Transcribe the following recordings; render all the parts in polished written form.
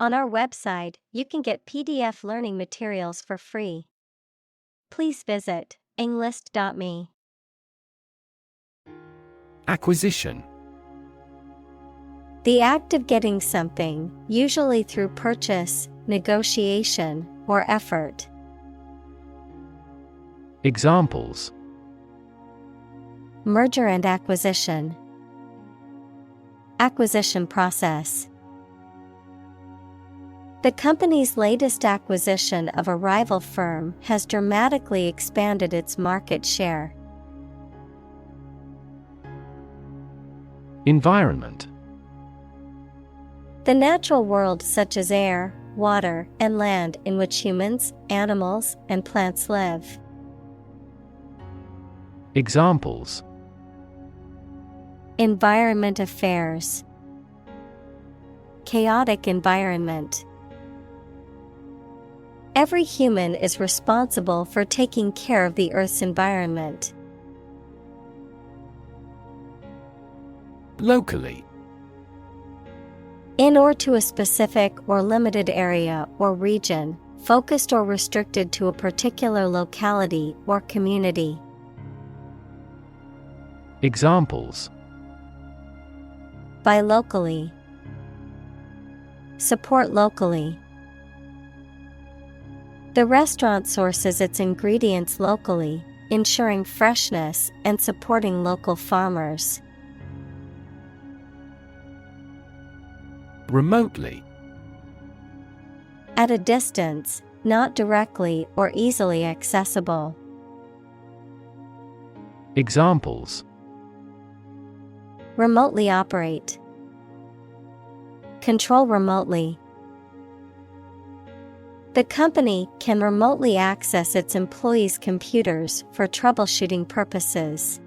On our website, you can get PDF learning materials for free. Please visit englist.me. Acquisition. The act of getting something, usually through purchase, negotiation, or effort. Examples: Merger and acquisition. Acquisition process. The company's latest acquisition of a rival firm has dramatically expanded its market share. Environment. The natural world such as air, water, and land in which humans, animals, and plants live. Examples: Environment affairs. Chaotic environment. Every human is responsible for taking care of the Earth's environment. Locally. In or to a specific or limited area or region, focused or restricted to a particular locality or community. Examples: Buy locally. Support locally. The restaurant sources its ingredients locally, ensuring freshness and supporting local farmers. Remotely. At a distance, not directly or easily accessible. Examples: Remotely operate. Control remotely. The company can remotely access its employees' computers for troubleshooting purposes.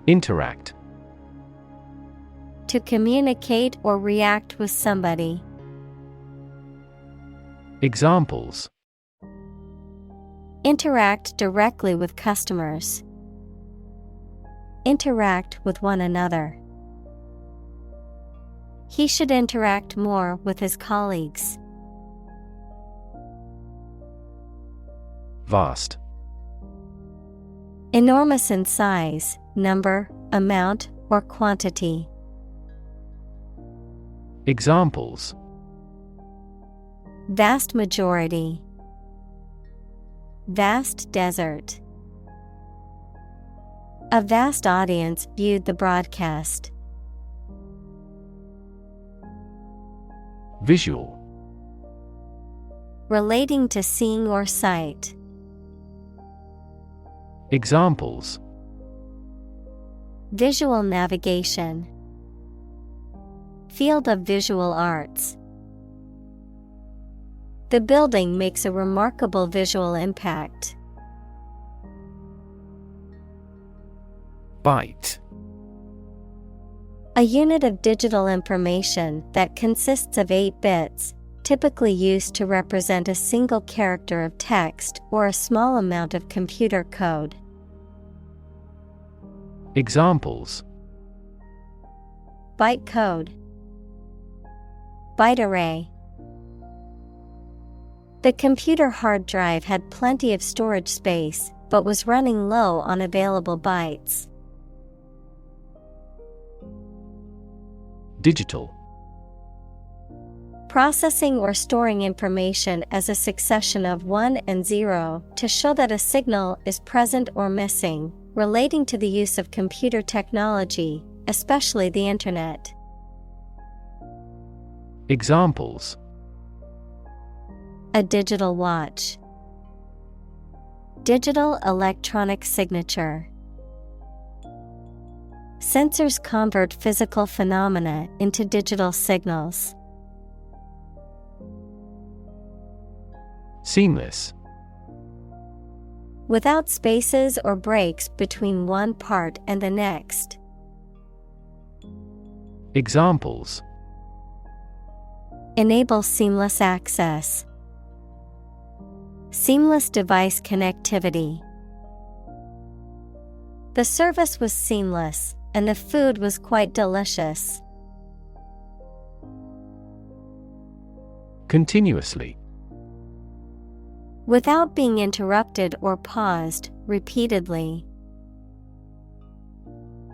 Interact. To communicate or react with somebody. Examples: Interact directly with customers. Interact with one another. He should interact more with his colleagues. Vast. Enormous in size, number, amount, or quantity. Examples: Vast majority. Vast desert. A vast audience viewed the broadcast. Visual. Relating to seeing or sight. Examples: Visual navigation. Field of visual arts. The building makes a remarkable visual impact. Byte. A unit of digital information that consists of 8 bits, typically used to represent a single character of text or a small amount of computer code. Examples: Byte code. Byte array. The computer hard drive had plenty of storage space, but was running low on available bytes. Digital. Processing or storing information as a succession of 1 and 0 to show that a signal is present or missing, relating to the use of computer technology, especially the Internet. Examples: A digital watch. Digital electronic signature. Sensors convert physical phenomena into digital signals. Seamless. Without spaces or breaks between one part and the next. Examples: Enable seamless access. Seamless device connectivity. The service was seamless, and the food was quite delicious. Continuously. Without being interrupted or paused, repeatedly.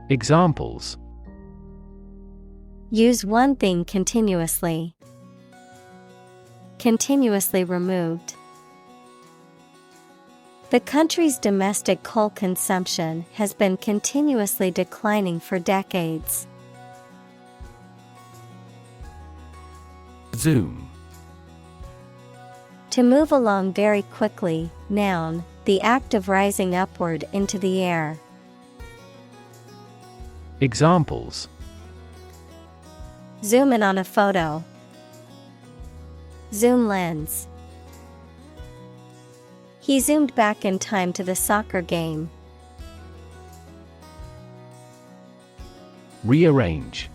Examples: Use one thing continuously. Continuously removed. The country's domestic coal consumption has been continuously declining for decades. Zoom. To move along very quickly. Noun, the act of rising upward into the air. Examples: Zoom in on a photo. Zoom lens. He zoomed back in time to the soccer game. Rearrange.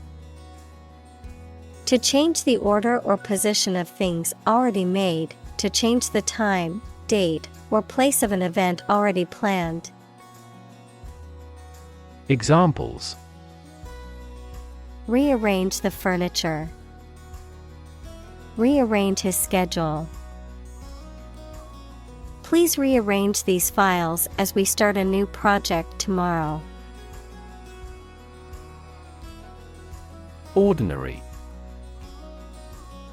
To change the order or position of things already made, to change the time, date, or place of an event already planned. Examples: Rearrange the furniture. Rearrange his schedule. Please rearrange these files as we start a new project tomorrow. Ordinary.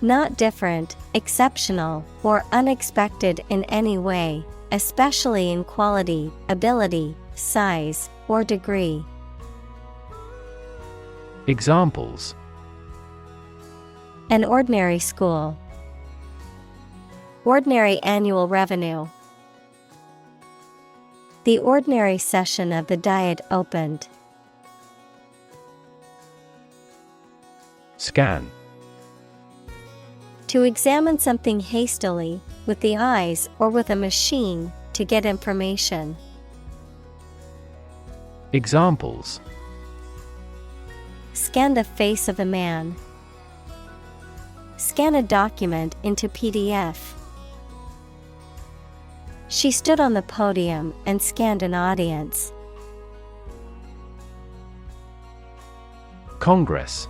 Not different, exceptional, or unexpected in any way, especially in quality, ability, size, or degree. Examples: An ordinary school. Ordinary annual revenue. The ordinary session of the Diet opened. Scan. To examine something hastily, with the eyes or with a machine, to get information. Examples: Scan the face of a man. Scan a document into PDF. She stood on the podium and scanned an audience. Congress.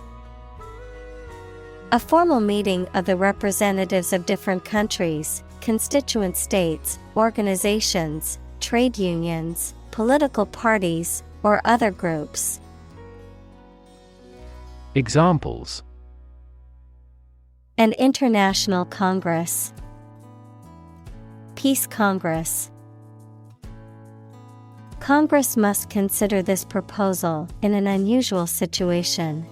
A formal meeting of the representatives of different countries, constituent states, organizations, trade unions, political parties, or other groups. Examples: An international congress. Peace Congress. Congress must consider this proposal in an unusual situation.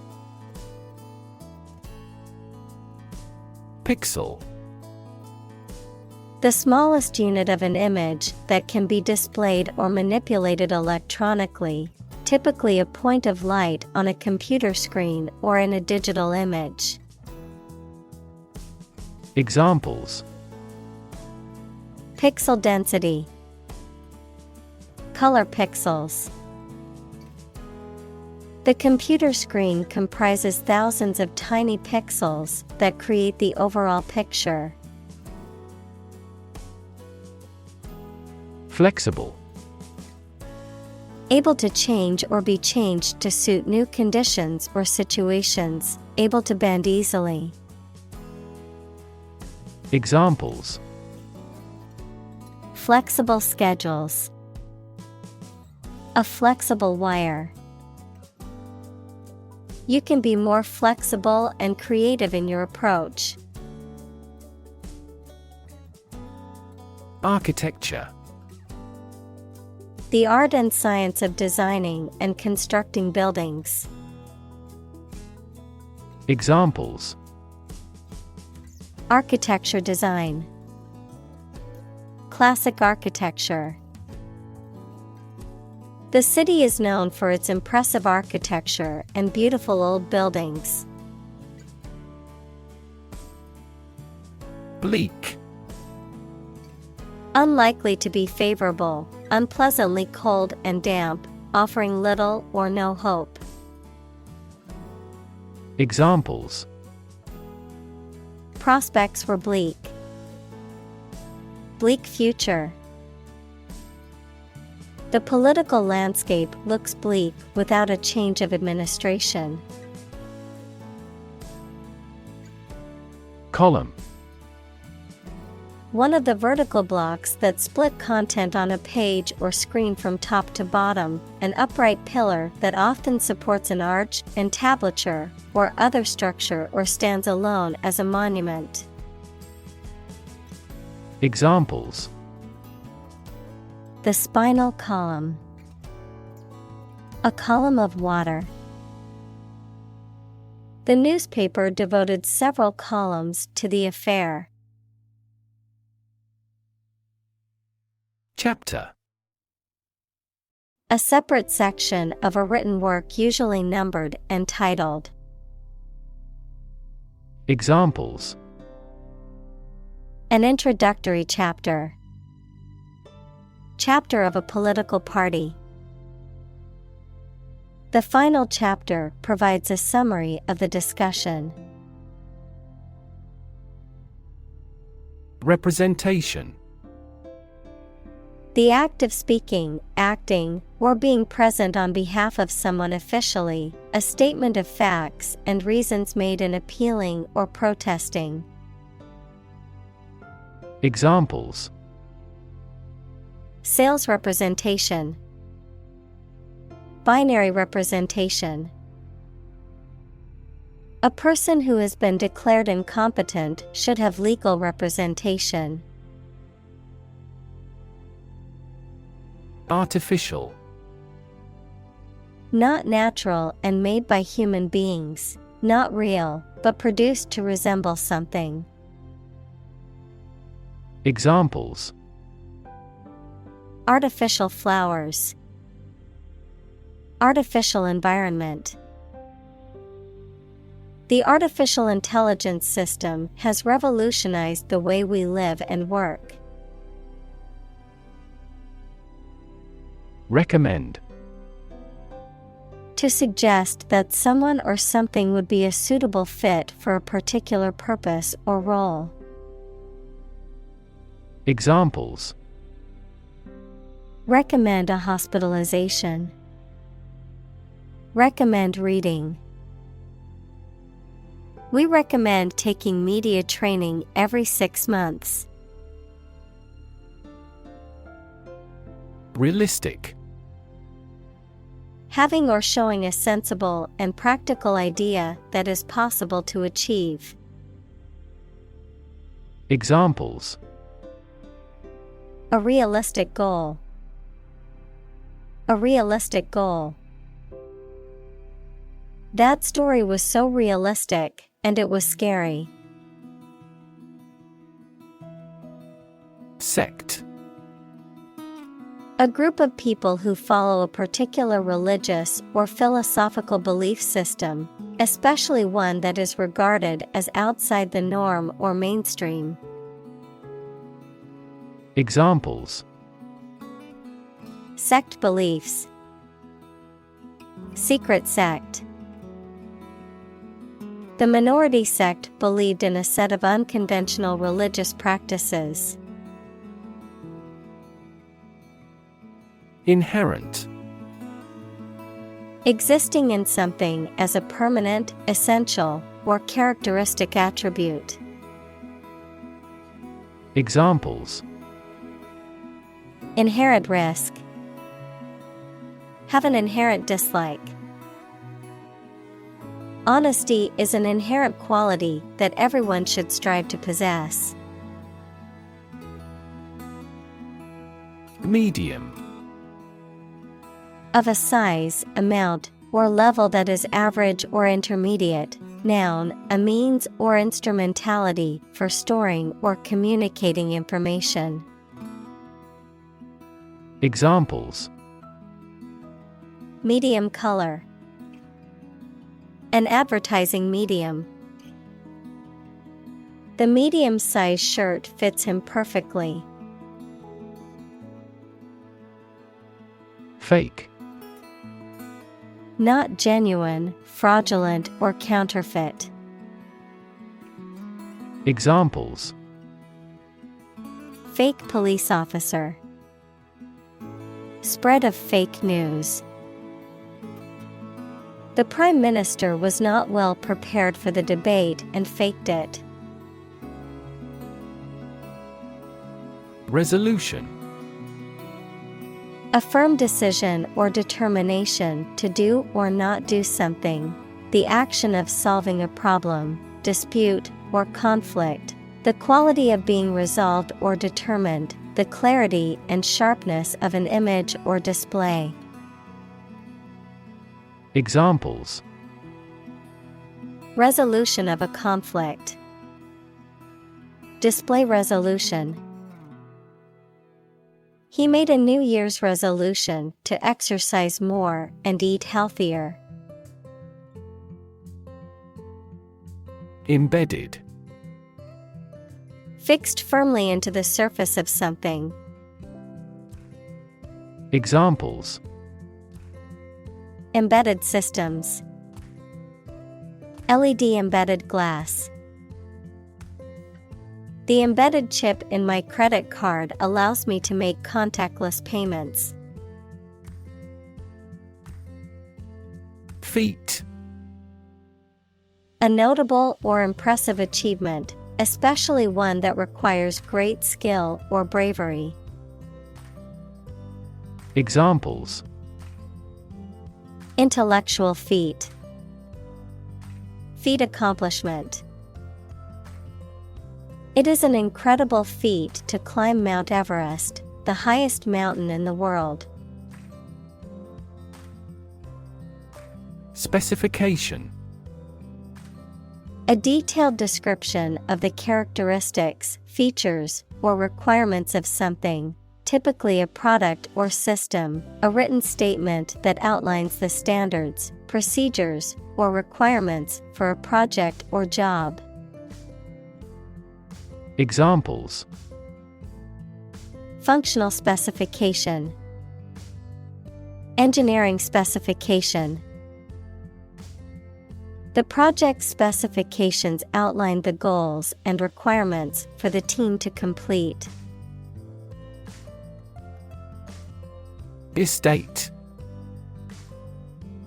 Pixel. The smallest unit of an image that can be displayed or manipulated electronically, typically a point of light on a computer screen or in a digital image. Examples: Pixel density. Color pixels. The computer screen comprises thousands of tiny pixels that create the overall picture. Flexible. Able to change or be changed to suit new conditions or situations, able to bend easily. Examples: Flexible schedules. A flexible wire. You can be more flexible and creative in your approach. Architecture. The art and science of designing and constructing buildings. Examples: Architecture design. Classic architecture. The city is known for its impressive architecture and beautiful old buildings. Bleak. Unlikely to be favorable, unpleasantly cold and damp, offering little or no hope. Examples: Prospects were bleak. Bleak future. The political landscape looks bleak without a change of administration. Column. One of the vertical blocks that split content on a page or screen from top to bottom, an upright pillar that often supports an arch, entablature, or other structure or stands alone as a monument. Examples: the spinal column, a column of water. The newspaper devoted several columns to the affair. Chapter: a separate section of a written work usually numbered and titled. Examples: an introductory chapter. Chapter of a political party. The final chapter provides a summary of the discussion. Representation: the act of speaking, acting, or being present on behalf of someone officially, a statement of facts and reasons made in appealing or protesting. Examples: sales representation, binary representation. A person who has been declared incompetent should have legal representation. Artificial: not natural and made by human beings, not real, but produced to resemble something. Examples: artificial flowers, artificial environment. The artificial intelligence system has revolutionized the way we live and work. Recommend: to suggest that someone or something would be a suitable fit for a particular purpose or role. Examples: recommend a hospitalization. Recommend reading. We recommend taking media training every 6 months. Realistic: having or showing a sensible and practical idea that is possible to achieve. Examples: a realistic goal. A realistic goal. That story was so realistic, and it was scary. Sect: a group of people who follow a particular religious or philosophical belief system, especially one that is regarded as outside the norm or mainstream. Examples: sect beliefs. Secret sect. The minority sect believed in a set of unconventional religious practices. Inherent: existing in something as a permanent, essential, or characteristic attribute. Examples: inherent risk. Have an inherent dislike. Honesty is an inherent quality that everyone should strive to possess. Medium: of a size, amount, or level that is average or intermediate. Noun, a means or instrumentality for storing or communicating information. Examples: medium color. An advertising medium. The medium-sized shirt fits him perfectly. Fake: not genuine, fraudulent, or counterfeit. Examples: fake police officer. Spread of fake news. The Prime Minister was not well prepared for the debate and faked it. Resolution. A firm decision or determination to do or not do something. The action of solving a problem, dispute, or conflict. The quality of being resolved or determined. The clarity and sharpness of an image or display. Examples. Resolution of a conflict. Display resolution. He made a New Year's resolution to exercise more and eat healthier. Embedded. Fixed firmly into the surface of something. Examples. Embedded systems. LED embedded glass. The embedded chip in my credit card allows me to make contactless payments. Feat. A notable or impressive achievement, especially one that requires great skill or bravery. Examples. Intellectual feat. Feat accomplishment. It is an incredible feat to climb Mount Everest, the highest mountain in the world. Specification. A detailed description of the characteristics, features, or requirements of something, typically a product or system, a written statement that outlines the standards, procedures, or requirements for a project or job. Examples. Functional specification. Engineering specification. The project specifications outline the goals and requirements for the team to complete. Estate.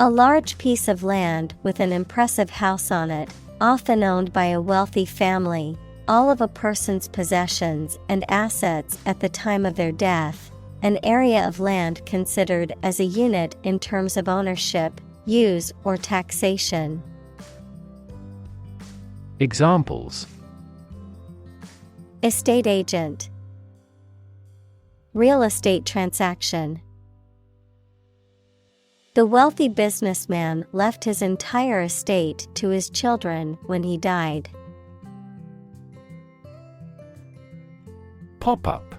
A large piece of land with an impressive house on it, often owned by a wealthy family, all of a person's possessions and assets at the time of their death, an area of land considered as a unit in terms of ownership, use, or taxation. Examples. Estate agent. Real estate transaction. The wealthy businessman left his entire estate to his children when he died. Pop-up.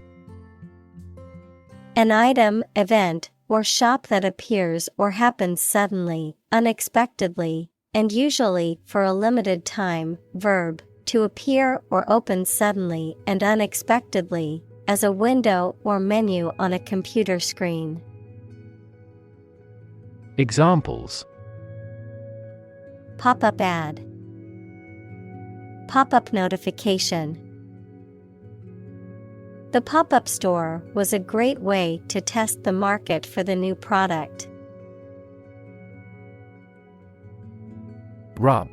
An item, event, or shop that appears or happens suddenly, unexpectedly, and usually for a limited time. Verb, to appear or open suddenly and unexpectedly, as a window or menu on a computer screen. Examples. Pop-up ad. Pop-up notification. The pop-up store was a great way to test the market for the new product. Rub.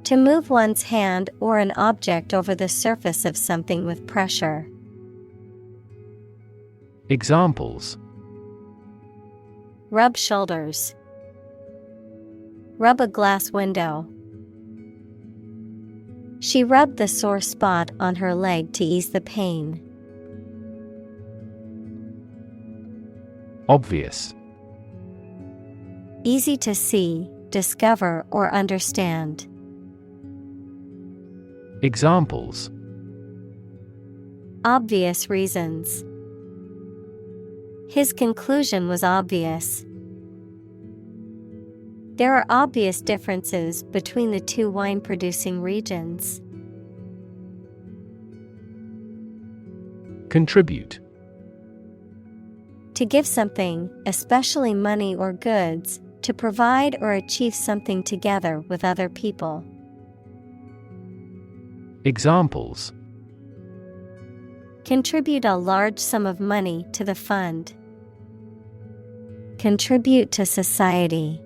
To move one's hand or an object over the surface of something with pressure. Examples. Rub shoulders. Rub a glass window. She rubbed the sore spot on her leg to ease the pain. Obvious. Easy to see, discover, or understand. Examples. Obvious reasons. His conclusion was obvious. There are obvious differences between the two wine-producing regions. Contribute. To give something, especially money or goods, to provide or achieve something together with other people. Examples. Contribute a large sum of money to the fund. Contribute to society.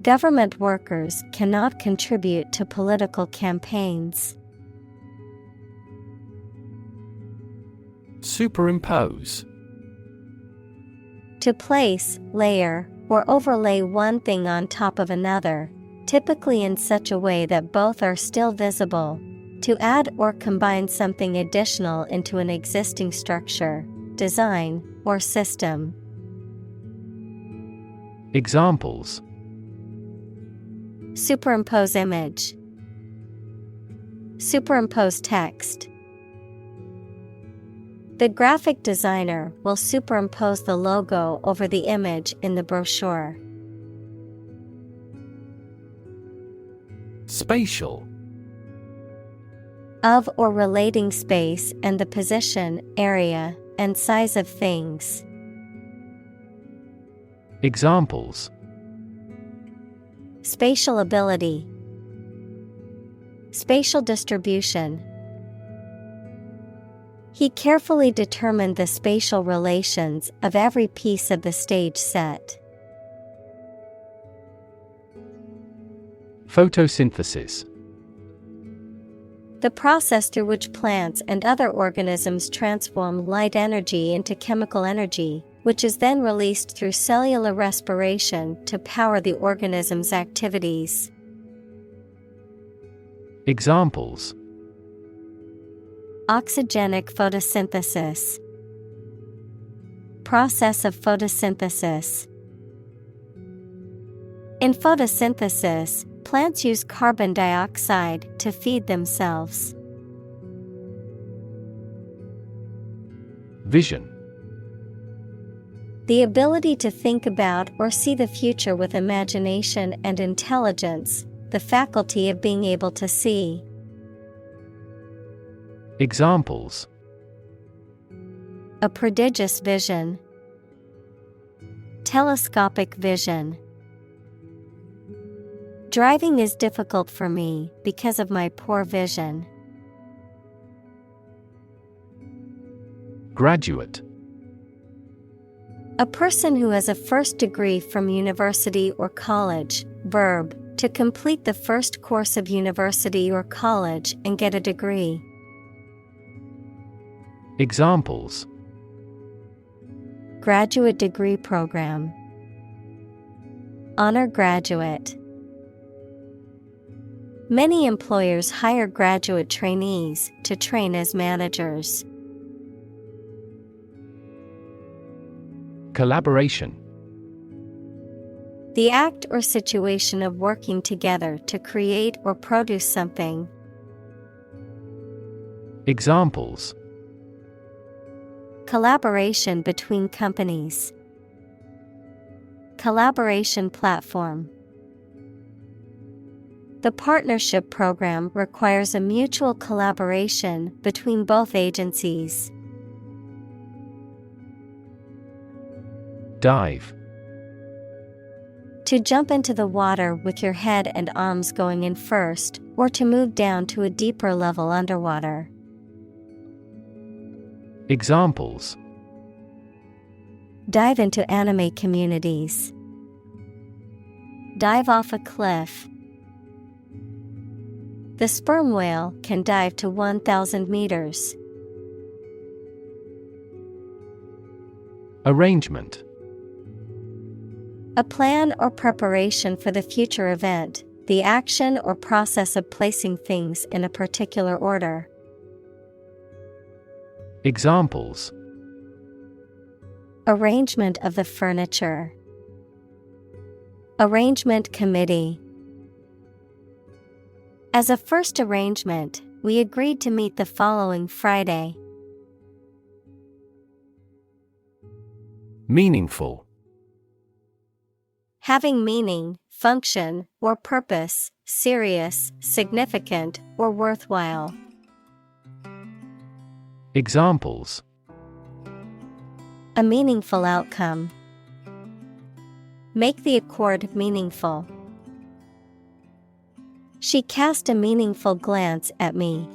Government workers cannot contribute to political campaigns. Superimpose. To place, layer, or overlay one thing on top of another, typically in such a way that both are still visible. To add or combine something additional into an existing structure, design, or system. Examples: Superimpose image. Superimpose text. The graphic designer will superimpose the logo over the image in the brochure. Spatial. Of or relating space and the position, area, and size of things. Examples: Spatial ability. Spatial distribution. He carefully determined the spatial relations of every piece of the stage set. Photosynthesis. The process through which plants and other organisms transform light energy into chemical energy, which is then released through cellular respiration to power the organism's activities. Examples: Oxygenic photosynthesis. Process of photosynthesis. In photosynthesis, plants use carbon dioxide to feed themselves. Vision. The ability to think about or see the future with imagination and intelligence, the faculty of being able to see. Examples: A prodigious vision. Telescopic vision. Driving is difficult for me because of my poor vision. Graduate. A person who has a first degree from university or college. Verb, to complete the first course of university or college and get a degree. Examples: Graduate degree program. Honor graduate. Many employers hire graduate trainees to train as managers. Collaboration. The act or situation of working together to create or produce something. Examples: Collaboration between companies. Collaboration platform. The partnership program requires a mutual collaboration between both agencies. Dive. To jump into the water with your head and arms going in first, or to move down to a deeper level underwater. Examples: Dive into anime communities. Dive off a cliff. The sperm whale can dive to 1,000 meters. Arrangement. A plan or preparation for the future event, the action or process of placing things in a particular order. Examples: Arrangement of the furniture. Arrangement committee. As a first arrangement, we agreed to meet the following Friday. Meaningful. Having meaning, function, or purpose, serious, significant, or worthwhile. Examples: A meaningful outcome. Make the accord meaningful. She cast a meaningful glance at me.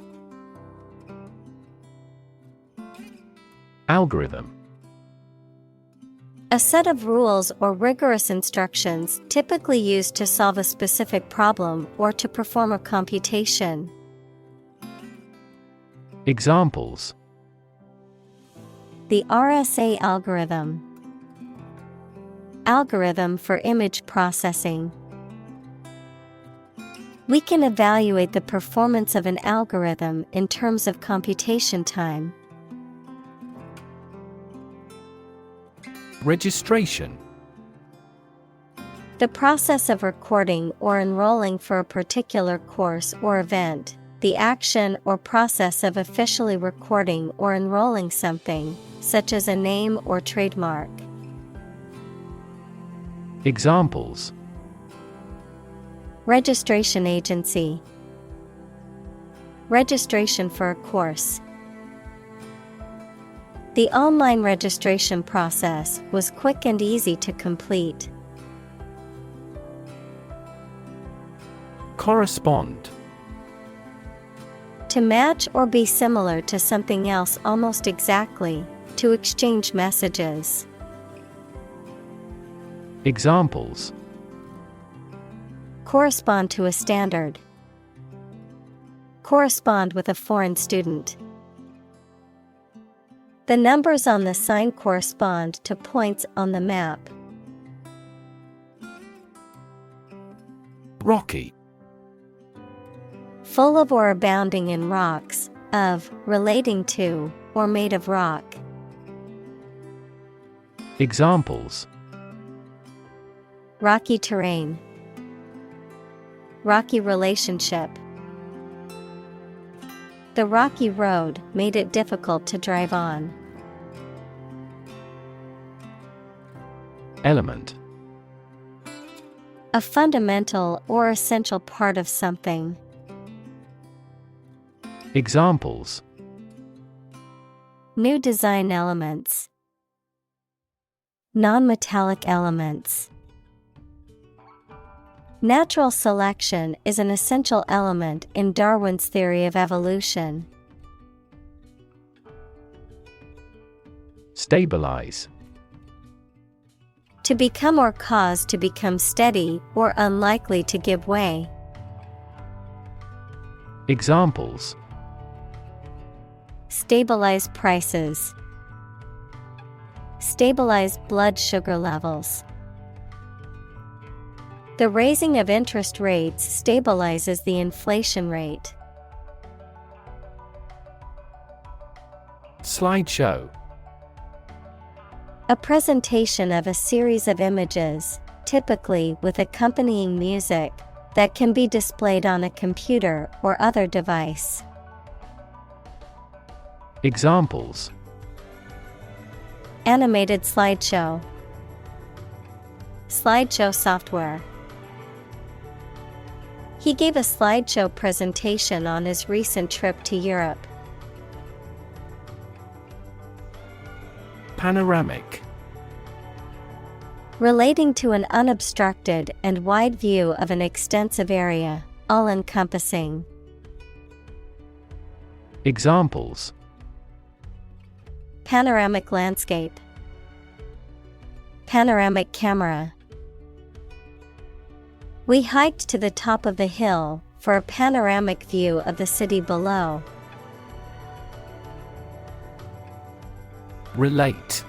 Algorithm. A set of rules or rigorous instructions typically used to solve a specific problem or to perform a computation. Examples: The RSA algorithm. Algorithm for image processing. We can evaluate the performance of an algorithm in terms of computation time. Registration. The process of recording or enrolling for a particular course or event. The action or process of officially recording or enrolling something, such as a name or trademark. Examples: Registration agency. Registration for a course. The online registration process was quick and easy to complete. Correspond. To match or be similar to something else almost exactly, to exchange messages. Examples: Correspond to a standard. Correspond with a foreign student. The numbers on the sign correspond to points on the map. Rocky. Full of or abounding in rocks, of, relating to, or made of rock. Examples: Rocky terrain. Rocky relationship. The rocky road made it difficult to drive on. Element. A fundamental or essential part of something. Examples: New design elements. Non-metallic elements. Natural selection is an essential element in Darwin's theory of evolution. Stabilize. To become or cause to become steady or unlikely to give way. Examples: Stabilize prices. Stabilize blood sugar levels. The raising of interest rates stabilizes the inflation rate. Slideshow. A presentation of a series of images, typically with accompanying music, that can be displayed on a computer or other device. Examples: Animated slideshow. Slideshow software. He gave a slideshow presentation on his recent trip to Europe. Panoramic. Relating to an unobstructed and wide view of an extensive area, all-encompassing. Examples: Panoramic landscape. Panoramic camera. We hiked to the top of the hill for a panoramic view of the city below. Relate.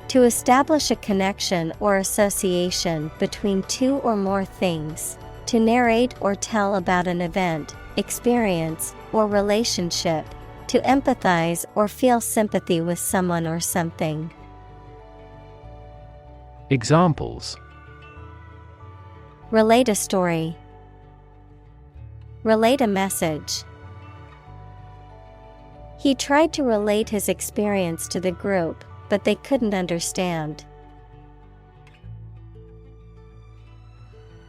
To establish a connection or association between two or more things. To narrate or tell about an event, experience, or relationship. To empathize or feel sympathy with someone or something. Examples: Relate a story. Relate a message. He tried to relate his experience to the group, but they couldn't understand.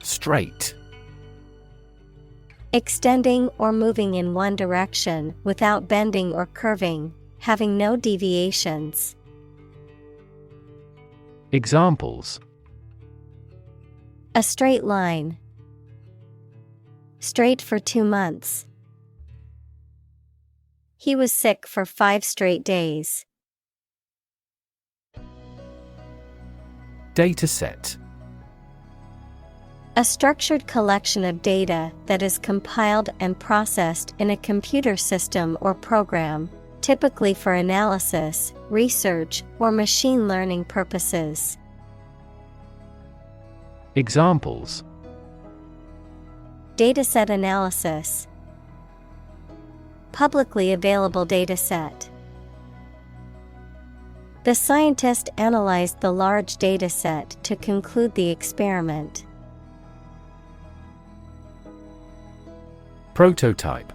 Straight. Extending or moving in one direction without bending or curving, having no deviations. Examples: A straight line. Straight for 2 months. He was sick for 5 straight days. Dataset. A structured collection of data that is compiled and processed in a computer system or program, typically for analysis, research, or machine learning purposes. Examples: Dataset analysis. Publicly available dataset. The scientist analyzed the large dataset to conclude the experiment. Prototype.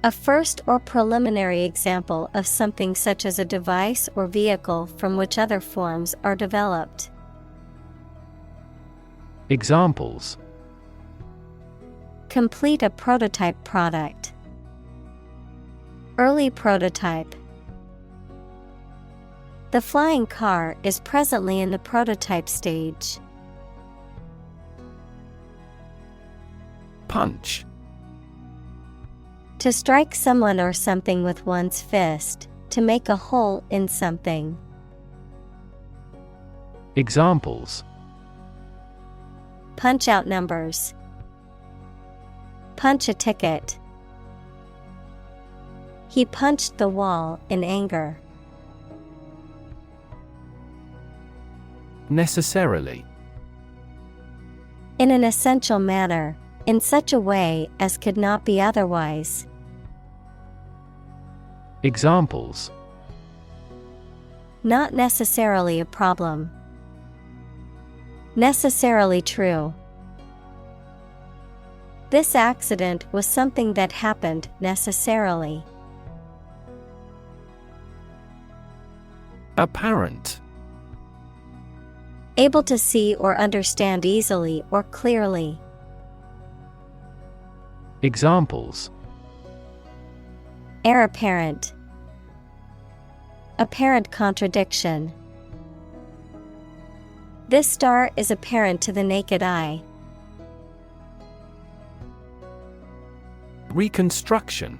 A first or preliminary example of something such as a device or vehicle from which other forms are developed. Examples: Complete a prototype product. Early prototype. The flying car is presently in the prototype stage. Punch. To strike someone or something with one's fist, to make a hole in something. Examples: Punch out numbers. Punch a ticket. He punched the wall in anger. Necessarily. In an essential manner, in such a way as could not be otherwise. Examples: Not necessarily a problem. Necessarily true. This accident was something that happened necessarily. Apparent. Able to see or understand easily or clearly. Examples: Heir apparent. Apparent contradiction. This star is apparent to the naked eye. Reconstruction.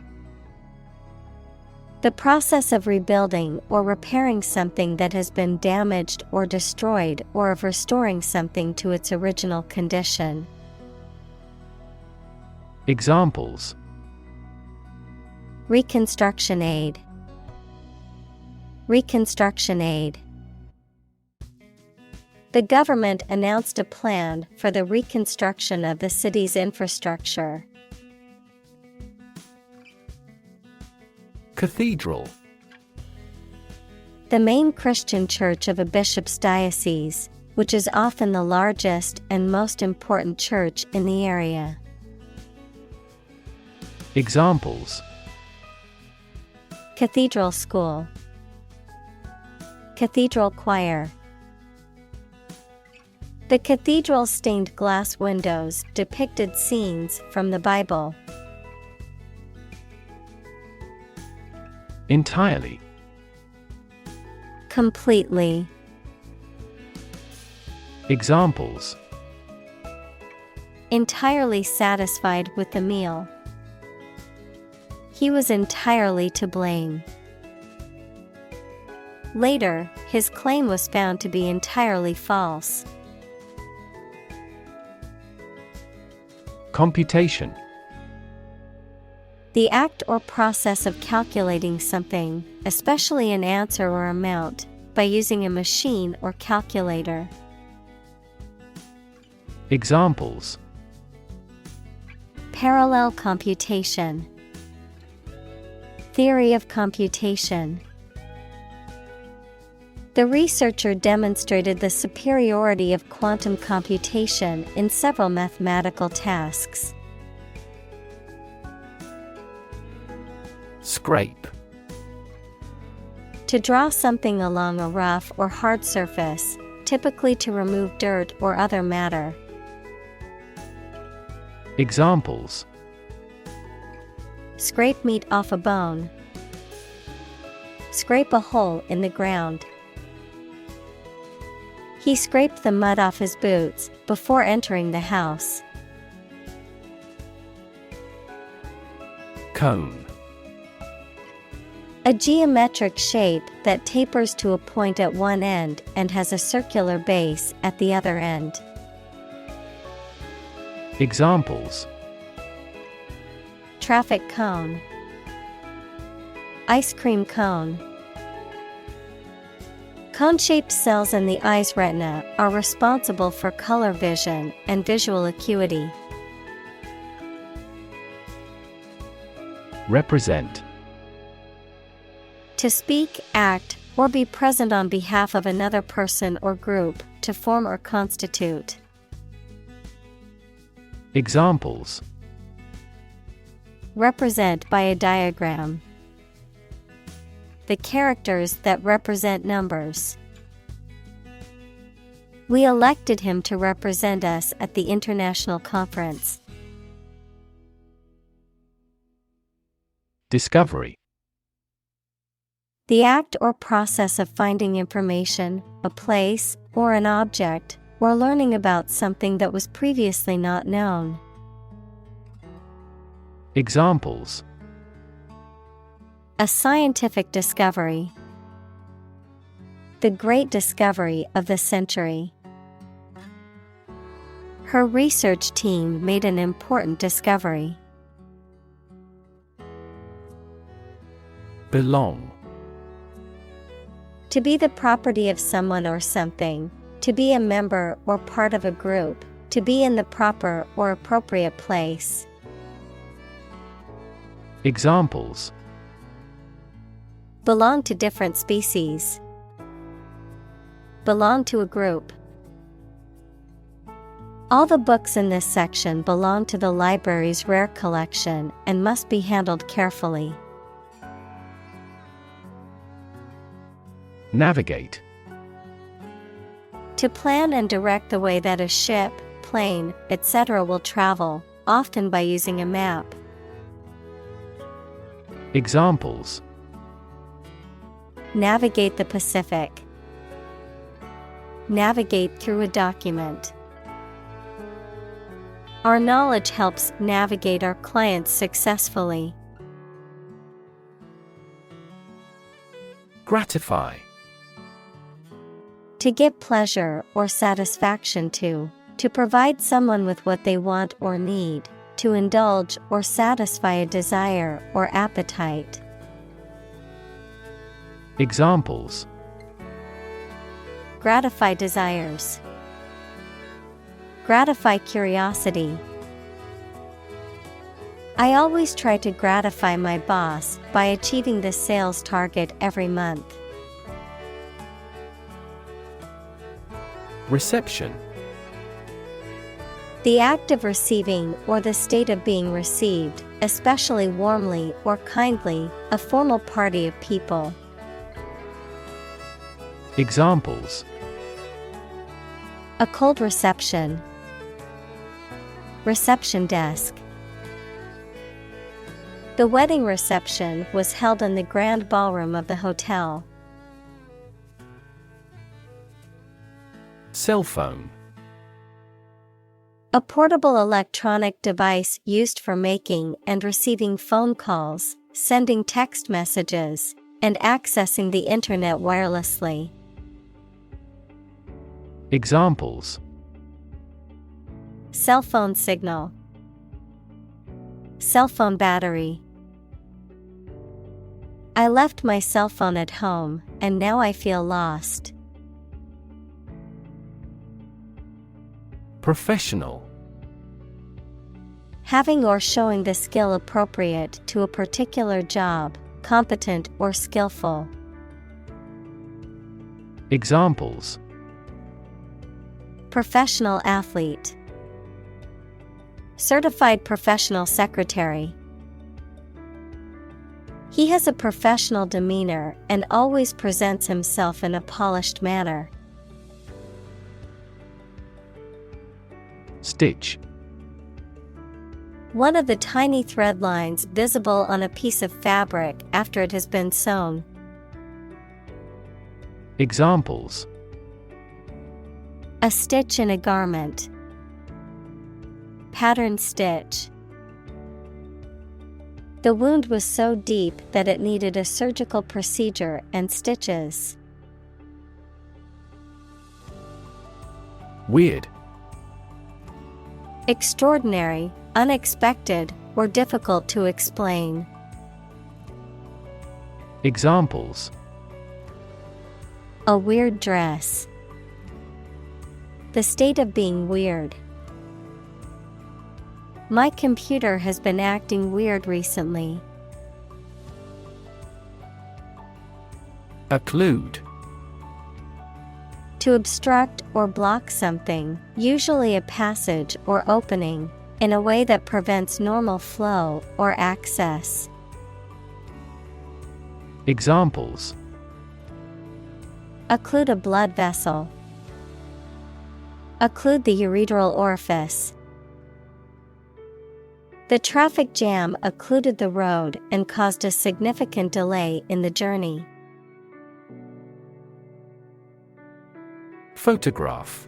The process of rebuilding or repairing something that has been damaged or destroyed, or of restoring something to its original condition. Examples: Reconstruction aid. Reconstruction aid. The government announced a plan for the reconstruction of the city's infrastructure. Cathedral. The main Christian church of a bishop's diocese, which is often the largest and most important church in the area. Examples: Cathedral school. Cathedral choir. The cathedral's stained glass windows depicted scenes from the Bible. Entirely. Completely. Examples: Entirely satisfied with the meal. He was entirely to blame. Later, his claim was found to be entirely false. Computation. The act or process of calculating something, especially an answer or amount, by using a machine or calculator. Examples: Parallel computation. Theory of computation. The researcher demonstrated the superiority of quantum computation in several mathematical tasks. Scrape. To draw something along a rough or hard surface, typically to remove dirt or other matter. Examples: Scrape meat off a bone. Scrape a hole in the ground. He scraped the mud off his boots before entering the house. Cone. A geometric shape that tapers to a point at one end and has a circular base at the other end. Examples: Traffic cone. Ice cream cone. Cone-shaped cells in the eye's retina are responsible for color vision and visual acuity. Represent. To speak, act, or be present on behalf of another person or group, to form or constitute. Examples. Represent by a diagram. The characters that represent numbers. We elected him to represent us at the international conference. Discovery. The act or process of finding information, a place, or an object, or learning about something that was previously not known. Examples. A scientific discovery. The great discovery of the century. Her research team made an important discovery. Belong. To be the property of someone or something, to be a member or part of a group, to be in the proper or appropriate place. Examples. Belong to different species. Belong to a group. All the books in this section belong to the library's rare collection and must be handled carefully. Navigate. To plan and direct the way that a ship, plane, etc. will travel, often by using a map. Examples. Navigate the Pacific. Navigate through a document. Our knowledge helps navigate our clients successfully. Gratify. To give pleasure or satisfaction to provide someone with what they want or need, to indulge or satisfy a desire or appetite. Examples. Gratify desires. Gratify curiosity. I always try to gratify my boss by achieving the sales target every month. Reception. The act of receiving or the state of being received, especially warmly or kindly, a formal party of people. Examples. A cold reception. Reception desk. The wedding reception was held in the grand ballroom of the hotel. Cell phone. A portable electronic device used for making and receiving phone calls, sending text messages, and accessing the internet wirelessly. Examples. Cell phone signal. Cell phone battery. I left my cell phone at home, and now I feel lost. Professional. Having or showing the skill appropriate to a particular job, competent or skillful. Examples. Professional athlete. Certified professional secretary. He has a professional demeanor and always presents himself in a polished manner. Stitch. One of the tiny thread lines visible on a piece of fabric after it has been sewn. Examples. A stitch in a garment. Pattern stitch. The wound was so deep that it needed a surgical procedure and stitches. Weird. Extraordinary, unexpected, or difficult to explain. Examples: a weird dress. The state of being weird. My computer has been acting weird recently. Occlude. To obstruct or block something, usually a passage or opening, in a way that prevents normal flow or access. Examples: occlude a blood vessel. Occlude the ureteral orifice. The traffic jam occluded the road and caused a significant delay in the journey. Photograph.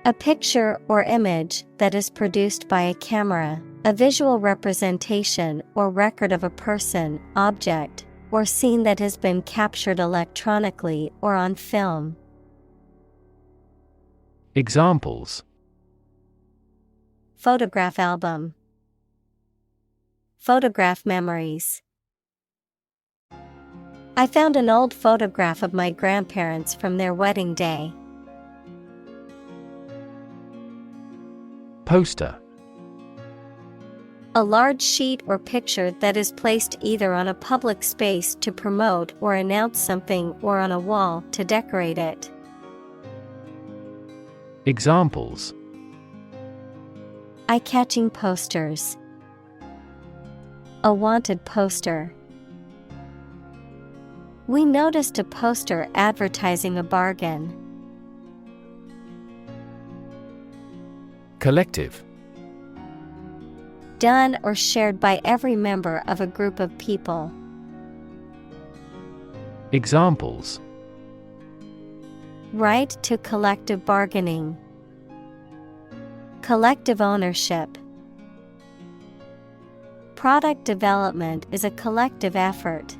A picture or image that is produced by a camera, a visual representation or record of a person, object, or scene that has been captured electronically or on film. Examples: photograph album. Photograph memories. I found an old photograph of my grandparents from their wedding day. Poster. A large sheet or picture that is placed either on a public space to promote or announce something or on a wall to decorate it. Examples: eye-catching posters. A wanted poster. We noticed a poster advertising a bargain. Collective. Done or shared by every member of a group of people. Examples: right to collective bargaining. Collective ownership. Product development is a collective effort.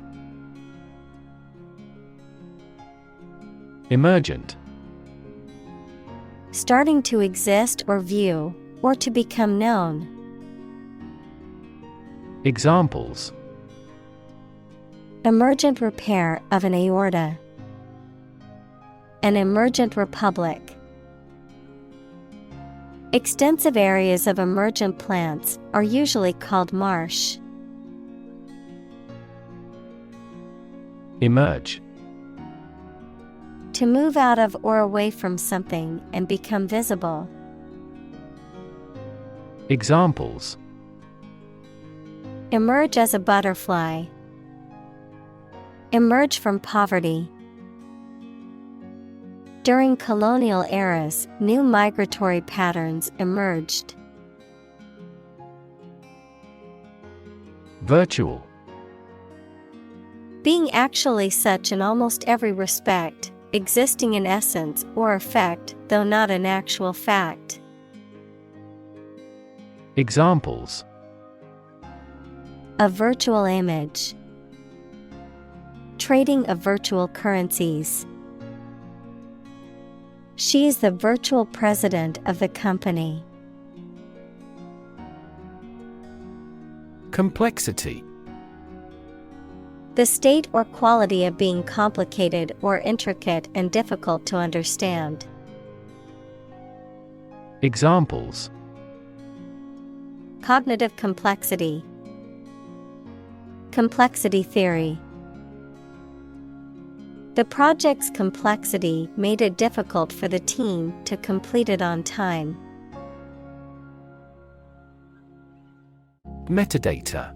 Emergent. Starting to exist or view, or to become known. Examples: emergent repair of an aorta. An emergent republic. Extensive areas of emergent plants are usually called marsh. Emerge. To move out of or away from something and become visible. Examples: emerge as a butterfly. Emerge from poverty. During colonial eras, new migratory patterns emerged. Virtual. Being actually such in almost every respect, existing in essence or effect, though not an actual fact. Examples: a virtual image. Trading of virtual currencies. She is the virtual president of the company. Complexity. The state or quality of being complicated or intricate and difficult to understand. Examples: cognitive complexity. Complexity theory. The project's complexity made it difficult for the team to complete it on time. Metadata.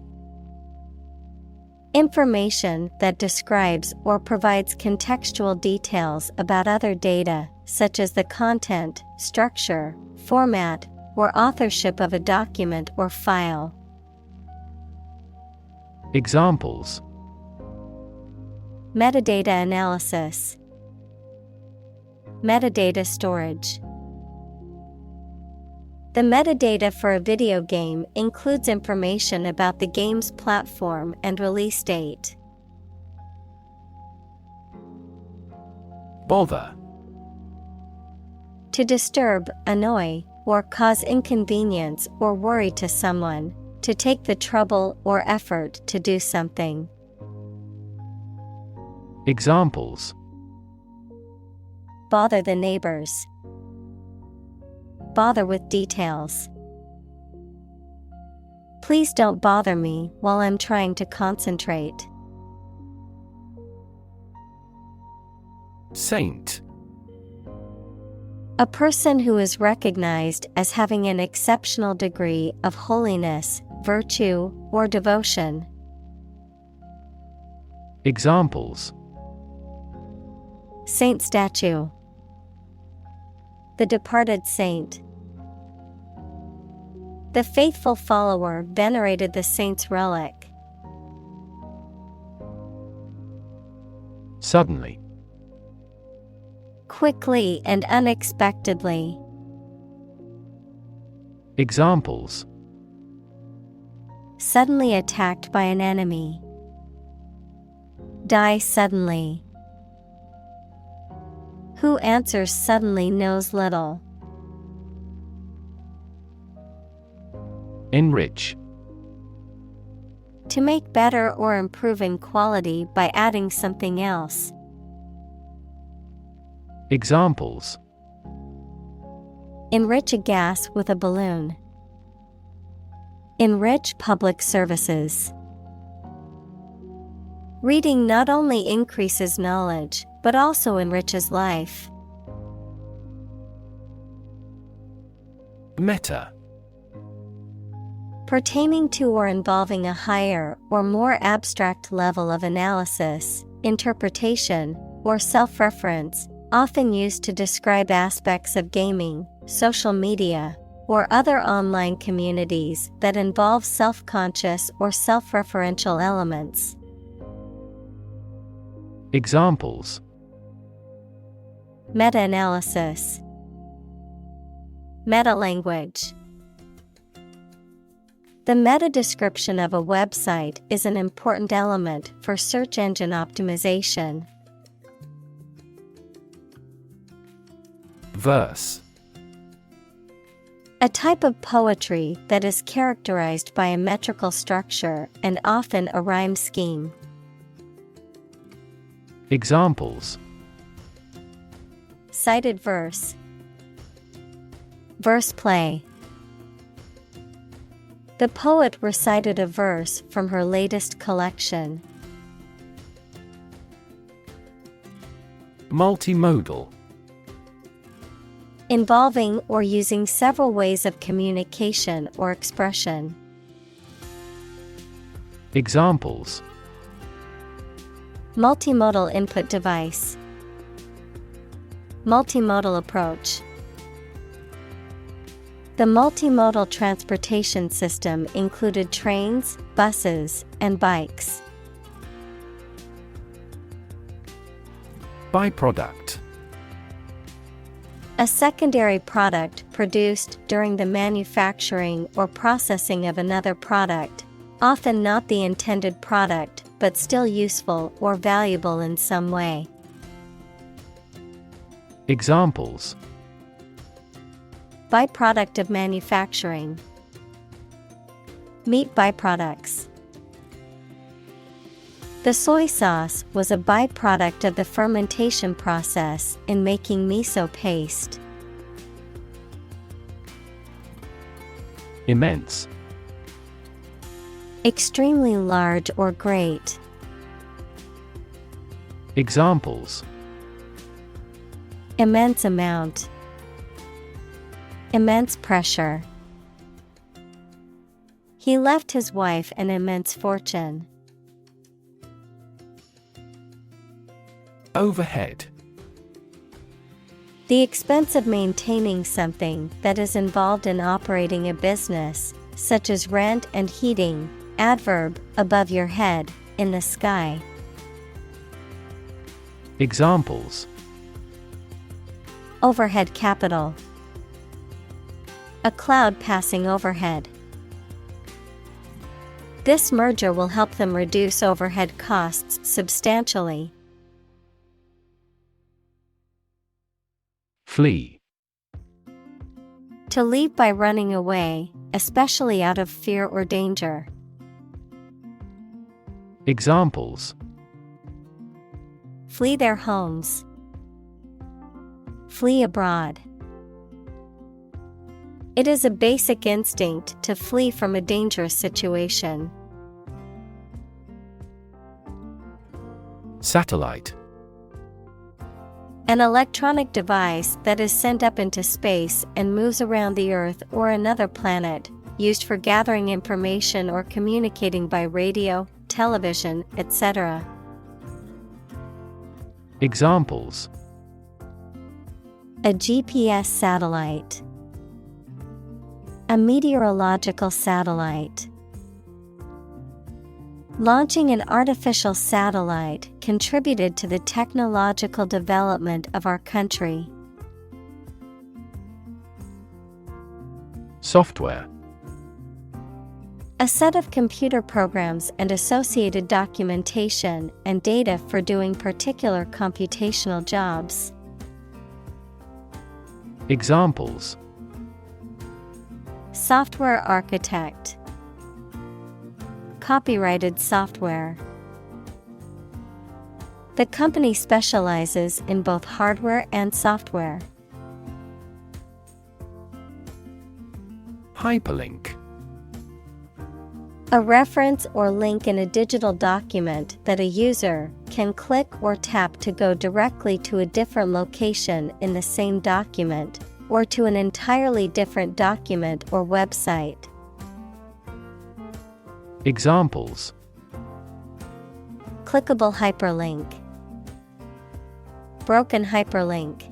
Information that describes or provides contextual details about other data, such as the content, structure, format, or authorship of a document or file. Examples: metadata analysis. Metadata storage. The metadata for a video game includes information about the game's platform and release date. Bother. To disturb, annoy, or cause inconvenience or worry to someone, to take the trouble or effort to do something. Examples: bother the neighbors, bother with details. Please don't bother me while I'm trying to concentrate. Saint. A person who is recognized as having an exceptional degree of holiness, virtue, or devotion. Examples: Saint statue. The departed saint. The faithful follower venerated the saint's relic. Suddenly. Quickly and unexpectedly. Examples: Suddenly attacked by an enemy. Die suddenly. Who answers suddenly knows little. Enrich. To make better or improve in quality by adding something else. Examples: Enrich a gas with a balloon. Enrich public services. Reading not only increases knowledge, but also enriches life. Meta. Pertaining to or involving a higher or more abstract level of analysis, interpretation, or self-reference, often used to describe aspects of gaming, social media, or other online communities that involve self-conscious or self-referential elements. Examples: Meta-analysis. Meta-language. The meta-description of a website is an important element for search engine optimization. Verse. A type of poetry that is characterized by a metrical structure and often a rhyme scheme. Examples: Cited verse. Verse play. The poet recited a verse from her latest collection. Multimodal. Involving or using several ways of communication or expression. Examples: Multimodal input device. Multimodal approach. The multimodal transportation system included trains, buses, and bikes. Byproduct. A secondary product produced during the manufacturing or processing of another product, often not the intended product, but still useful or valuable in some way. Examples: Byproduct of manufacturing. Meat byproducts. The soy sauce was a byproduct of the fermentation process in making miso paste. Immense. Extremely large or great. Examples: Immense amount. Immense pressure. He left his wife an immense fortune. Overhead. The expense of maintaining something that is involved in operating a business, such as rent and heating. Adverb, above your head, in the sky. Examples: Overhead capital. A cloud passing overhead. This merger will help them reduce overhead costs substantially. Flee. To leave by running away, especially out of fear or danger. flee their homes, flee abroad. It is a basic instinct to flee from a dangerous situation. Satellite. An electronic device that is sent up into space and moves around the Earth or another planet, used for gathering information or communicating by radio, television, etc. Examples: a GPS satellite, a meteorological satellite. Launching an artificial satellite contributed to the technological development of our country. Software. A set of computer programs and associated documentation and data for doing particular computational jobs. Examples: software architect, copyrighted software. The company specializes in both hardware and software. Hyperlink. A reference or link in a digital document that a user can click or tap to go directly to a different location in the same document, or to an entirely different document or website. Examples: clickable hyperlink, broken hyperlink.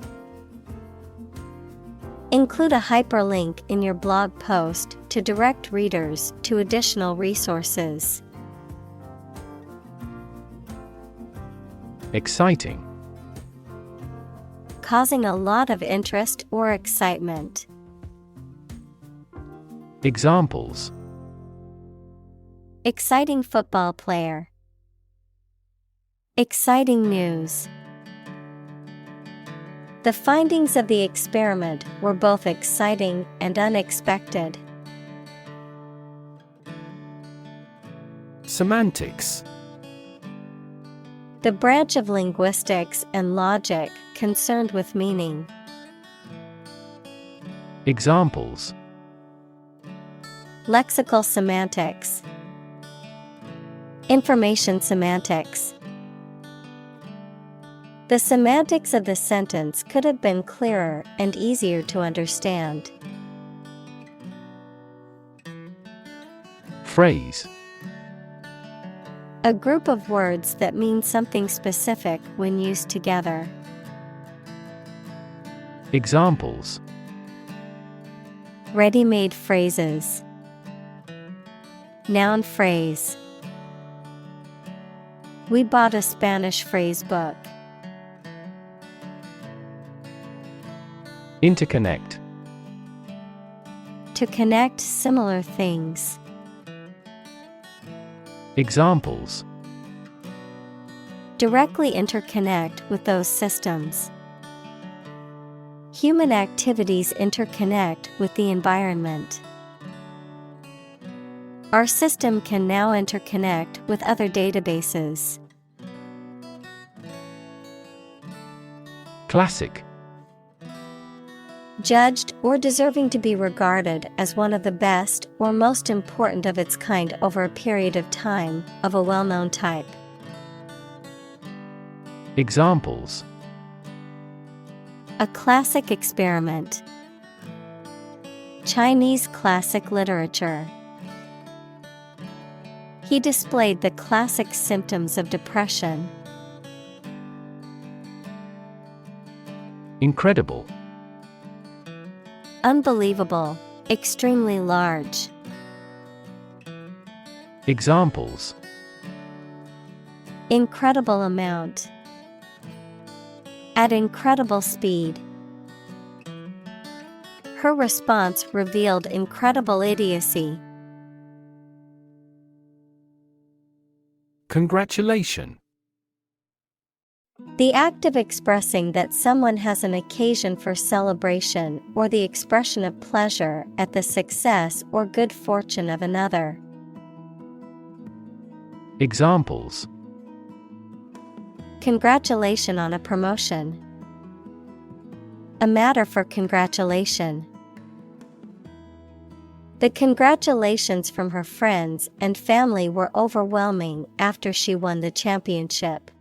Include a hyperlink in your blog post to direct readers to additional resources. Exciting. Causing a lot of interest or excitement. Examples: exciting football player, exciting news. The findings of the experiment were both exciting and unexpected. Semantics. The branch of linguistics and logic concerned with meaning. Examples: lexical semantics, information semantics. The semantics of the sentence could have been clearer and easier to understand. Phrase. A group of words that mean something specific when used together. Examples: ready-made phrases, noun phrase. We bought a Spanish phrase book. Interconnect. To connect similar things. Examples: directly interconnect with those systems. Human activities interconnect with the environment. Our system can now interconnect with other databases. Classic. Judged or deserving to be regarded as one of the best or most important of its kind over a period of time, of a well-known type. Examples: a classic experiment. Chinese classic literature. He displayed the classic symptoms of depression. Incredible. Unbelievable, extremely large. Examples: incredible amount. At incredible speed. Her response revealed incredible idiocy. Congratulation. The act of expressing that someone has an occasion for celebration or the expression of pleasure at the success or good fortune of another. Examples: Congratulation on a promotion. A matter for congratulation. The congratulations from her friends and family were overwhelming after she won the championship.